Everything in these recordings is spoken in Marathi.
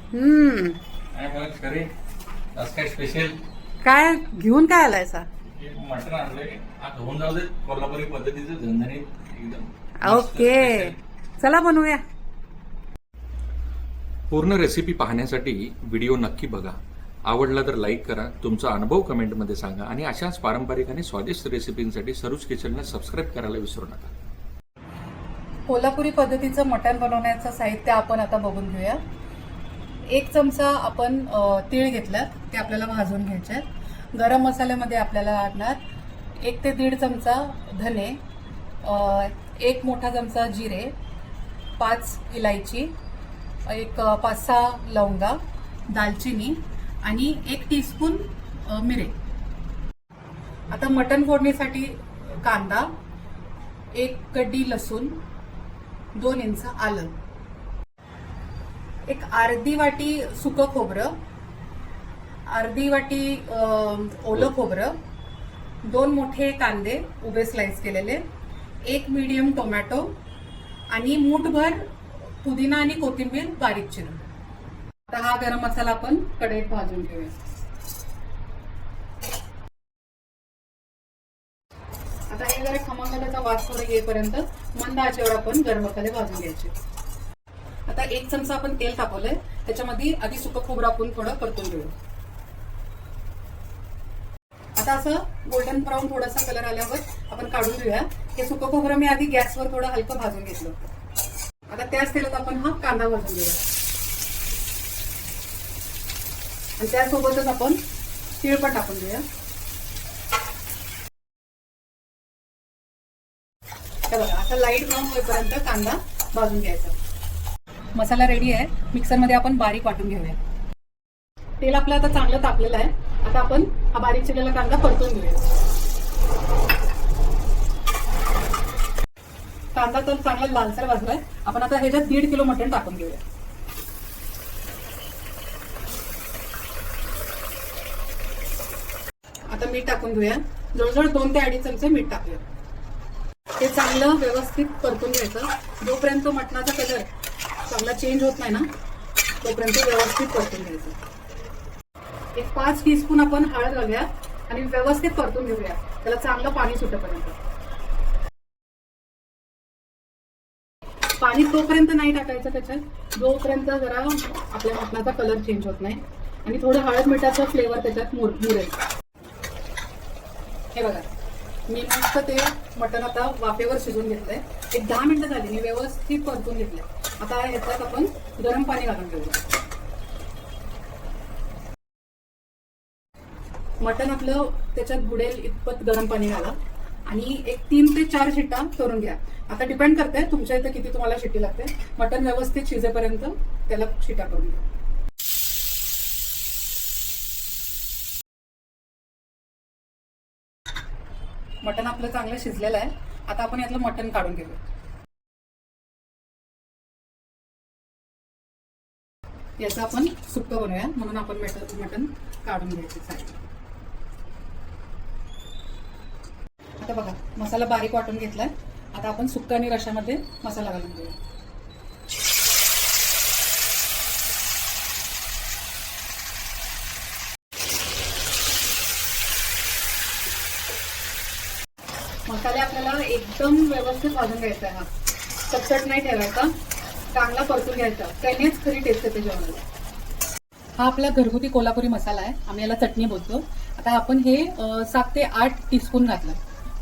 हम्म. काय मग खरे आज काय स्पेशल काय घेऊन काय आलायसा? मटण आणलंय. आज होऊन जाऊ दे कोल्हापुरी पद्धतीचं झणझणीत एकदम मस्त ओके, special. चला बनवूया. पूर्ण रेसिपी पाहण्यासाठी व्हिडिओ नक्की बघा. आवडला तर लाईक करा, तुमचा अनुभव कमेंटमध्ये सांगा आणि अशाच पारंपरिक आणि स्वादिष्ट रेसिपींसाठी सरूज किचनला सबस्क्राईब करायला विसरू नका. कोल्हापुरी पद्धतीचं मटण बनवण्याचं साहित्य आपण आता बघून घेऊया. 1 चमचा आपण तीळ घेतल्यात, ते आपल्याला भाजून घ्यायचे आहेत. गरम मसाल्यामध्ये आपल्याला लागणार 1 ते 1.5 चमचा धने, 1 मोठा चमचा जिरे, 5 इलायची, 5-6 लवंगा, दालचिनी आणि 1 टीस्पून मिरे. आता मटण फोडणीसाठी कांदा, 1 कड्डी लसूण, 2 इंच आलं, 1 अर्धी वाटी सुकं खोबरं, अर्धी वाटी ओलं खोबरं, 2 मोठे कांदे उभे स्लाइस केलेले, 1 मीडियम टोमॅटो आणि मूठभर पुदिना आणि कोथिंबीर बारीक चिरून. आता हा गरम मसाला आपण कढईत भाजून घेऊया. आता हे जरा खमंगाचा वास थोडा येईपर्यंत मंद आचेवर आपण गरम मसाले भाजून घ्यायचे. आता 1 चमचा आपण तेल तापवलंय, त्याच्यामध्ये आधी सुकं खोबरं आपण थोडं परतून घेऊया. आता असं गोल्डन ब्राऊन थोडासा कलर आल्यावर आपण काढून घेऊया. हे सुकं खोबरं मी आधी गॅसवर थोडं हलकं भाजून घेतलं. आता त्याच तेलात आपण हा कांदा भाजून घेऊया आणि त्यासोबतच आपण तीळ पण टाकून घेऊया. बघा, आता लाईट ब्राऊन होईपर्यंत कांदा भाजून घ्यायचा. मसाला रेडी आहे, मिक्सरमध्ये आपण बारीक वाटून घेऊया. तेल आपलं आता चांगलं तापलेलं आहे. आता आपण हा बारीक चिरलेला कांदा परतून घेऊया. कांदा तर चांगला लालसर भाजलाय. आपण आता ह्याच्यात 1.5 किलो मटण टाकून घेऊया. आता मीठ टाकून घेऊया. जवळजवळ 2 ते 2.5 चमचे मीठ टाकूया. हे चांगलं व्यवस्थित परतून घ्यायचं. जोपर्यंत मटणाचा कलर चांगला चेंज होत नाही ना, तोपर्यंत व्यवस्थित परतून घ्यायचं. 5 टीस्पून आपण हळद घालूया आणि व्यवस्थित परतून घेऊया, त्याला चांगलं पाणी सुटेपर्यंत. पाणी तोपर्यंत नाही टाकायचं त्याच्यात जोपर्यंत जरा आपल्या मटणाचा कलर चेंज होत नाही आणि थोडं हळद मिठाचा फ्लेवर त्याच्यात मुरेल. हे बघा, मी मस्त ते मटण आता वाफेवर शिजवून घेतलंय. 10 मिनिटं झाली, मी व्यवस्थित परतून घेतलंय. आता ह्याच्यात आपण गरम पाणी घालून घेऊया. मटण आपलं त्याच्यात बुडेल इतपत गरम पाणी घाला आणि 3 ते 4 शिट्ट्या करून घ्या. आता डिपेंड करते तुमच्या इथं किती तुम्हाला शिट्टी लागते. मटण व्यवस्थित शिजेपर्यंत त्याला शिट्ट्या करून घ्या. मटण आपलं चांगलं शिजलेलं आहे. आता आपण यातलं मटण काढून घेऊया. याचं आपण सुक्कं बनवूया, म्हणून आपण मटण काढून घ्यायचं. आता बघा, मसाला बारीक वाटून घेतलाय. आता आपण सुक्का आणि रश्यामध्ये मसाला घालून घेऊया. मसाले आपल्याला एकदम व्यवस्थित भाजून घ्यायचा आहे. हा चटचट नाही ठेवायचा, चांगला परतून घ्यायचा, त्यानेच खरी टेस्ट येते जेवणाला. हा आपला घरगुती कोल्हापुरी मसाला आहे, आम्ही याला चटणी बोलतो. आता आपण हे 7 ते 8 टीस्पून घातलं.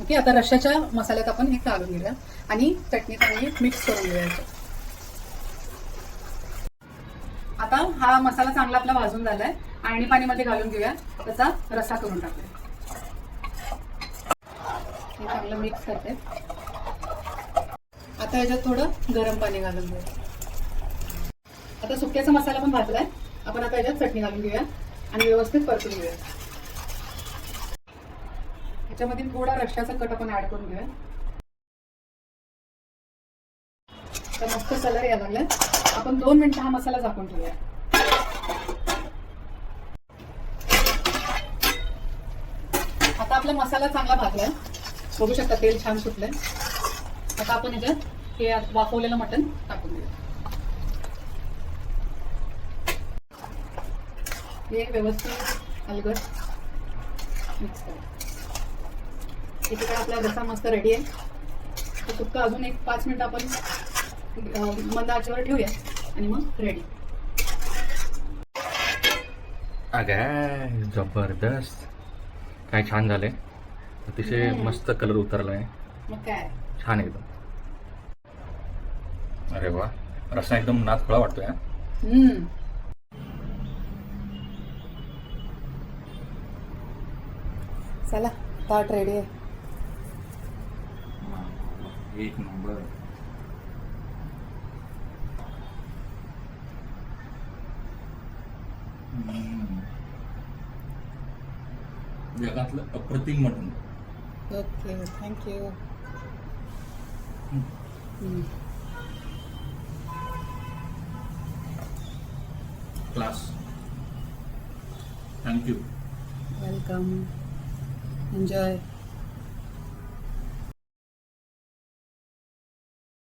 ओके, आता रश्याच्या मसाल्यात आपण हे घालून घेऊया आणि चटणी चांगली मिक्स करून घेऊया. आता हा मसाला चांगला आपला भाजून झालाय आणि पाणीमध्ये घालून घेऊया. त्याचा रस्सा करून टाकूया. हे चांगलं मिक्स करते. आता ह्याच्यात थोडं गरम पाणी घालून घेऊया. आता सुक्याचा मसाला पण भाजलाय. आपण आता ह्याच्यात चटणी घालून घेऊया आणि व्यवस्थित परतून घेऊया. ह्याच्यामध्ये थोडा रश्श्याचा कट आपण ऍड करून घेऊया. तर मस्त कलर यायला लागलाय. आपण 2 मिनिटं हा मसाला झाकून ठेवूया. आता आपला मसाला चांगला भाजलाय, बघू शकता तेल छान सुटलंय. आता आपण ह्याच्यात हे वाफवलेलं मटण टाकून देऊया. हे व्यवस्थित अलगद मिक्स करा. एकीकडे आपला रस्सा मस्त रेडी आहे. तो फक्त अजून एक 5 मिनिटं आपण मंद आचेवर ठेवूया आणि मग रेडी. अगं जबरदस्त, काय छान झालंय. अतिशय मस्त कलर उतरलाय, मग काय छान एकदम. अरे वा, रस्सा एकदम नाद खुळा वाटतोय. चला ताट रेडी आहे. एक नंबर. जगातलं अप्रतिम मटण. Okay thank you. Class. Thank you. Welcome. Enjoy.